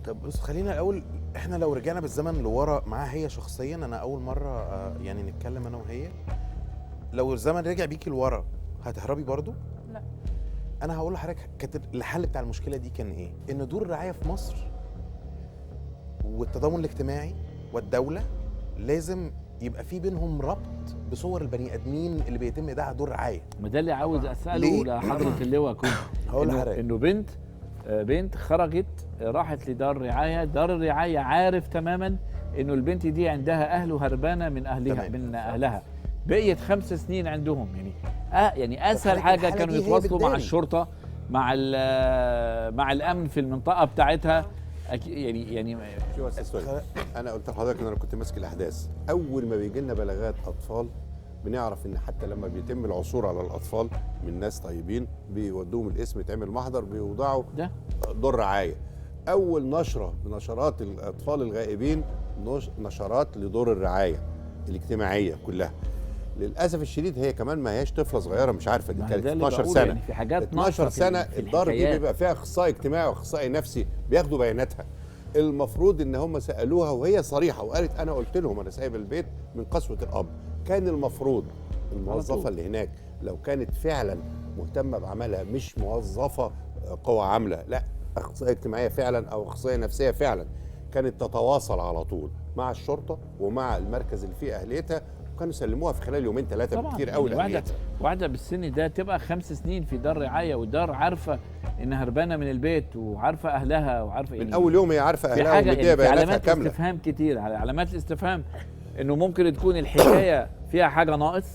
طب بص خلينا الاول، احنا لو رجعنا بالزمن لورا معاها هي شخصيا، انا اول مره يعني نتكلم انا وهي، لو الزمن رجع بيكي لورا هتهربي برضو؟ لا. انا هقول لحضرتك كانت الحل بتاع المشكله دي كان ايه؟ ان دور الرعايه في مصر والتضامن الاجتماعي والدوله لازم يبقى في بينهم ربط بصور البني ادمين اللي بيتم ايداعها دور رعايه. ما ده اللي عاوز اساله ليه؟ لحضره اللواء كنت هقول لحضرتك انه بنت خرجت راحت لدار رعايه، دار الرعايه عارف تماما انه البنت دي عندها اهله هربانه من اهلها تمام. من اهلها، بقيت 5 سنين عندهم يعني اسهل حضرتك حاجه الحالة كانوا دي هي يتواصلوا مع بتداري. الشرطه مع الامن في المنطقه بتاعتها. يعني شوف يا استاذ سوري، انا قلت لحضرتك ان انا كنت ماسك الاحداث. اول ما بيجي لنا بلاغات اطفال بنعرف ان حتى لما بيتم العثور على الاطفال من ناس طيبين بيودوهم القسم يتعمل محضر بيوضعوا ده دور رعايه. اول نشره بنشرات الاطفال الغائبين نشرات لدور الرعايه الاجتماعيه كلها. للاسف الشديد هي كمان ما هياش طفله صغيره مش عارفه، دي ما كانت ده اللي 12 بقوله، سنه. يعني في حاجات 12 سنه في الدار دي الحكايات. بيبقى فيها اخصائي اجتماعي واخصائي نفسي بياخدوا بياناتها. المفروض ان هم سالوها وهي صريحه وقالت انا قلت لهم انا سايبه البيت من قسوه الاب. كان المفروض الموظفه اللي هناك لو كانت فعلا مهتمه بعملها، مش موظفه قوى عامله، لا اخصائيه اجتماعيه فعلا او اخصائيه نفسيه فعلا، كانت تتواصل على طول مع الشرطه ومع المركز اللي فيه اهليتها، وكانوا يسلموها في خلال يومين 3 طبعا بالكتير قوي يعني لاهليتها. واحده بالسن ده تبقى 5 سنين في دار رعايه، والدار عارفه انها هربانه من البيت وعارفه اهلها وعارفه من اول يوم هي عارفه في اهلها حاجه ومديه يعني في بياناتها علامات كامله. استفهام كتير، على علامات الاستفهام انه ممكن تكون الحكايه فيها حاجه ناقص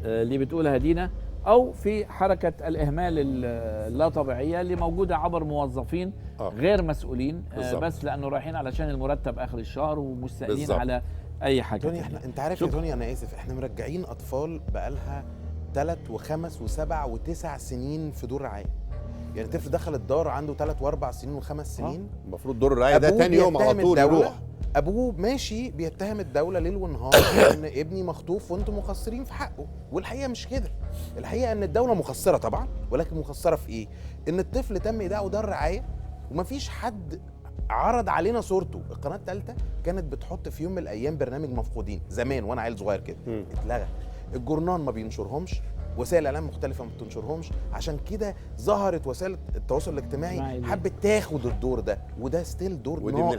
اللي بتقولها دينا، او في حركه الاهمال اللا طبيعيه اللي موجوده عبر موظفين غير مسؤولين بس لانه رايحين علشان المرتب اخر الشهر ومستقلين على اي حاجه توني انت عارف يا توني، انا اسف، احنا مرجعين اطفال بقالها 3 و5 و7 و9 سنين في دور رعايه. يعني طفل دخل الدار عنده 3 و4 سنين و5 سنين، المفروض دور الرعايه ده تاني يوم على طول يروح. ابوه ماشي بيتهم الدوله ليل ونهار ان ابني مخطوف وانتم مقصرين في حقه، والحقيقه مش كده. الحقيقه ان الدوله مقصره طبعا، ولكن مقصره في ايه؟ ان الطفل تم ايداعه دار رعايه ومفيش حد عرض علينا صورته. القناه الثالثه كانت بتحط في يوم من الايام برنامج مفقودين زمان وانا عيل صغير كده، اتلغى. الجورنان ما بينشرهمش، وسائل الاعلام مختلفه ما بتنشرهمش، عشان كده ظهرت وسائل التواصل الاجتماعي حبت تاخد الدور ده، وده ستيل دور ناقص.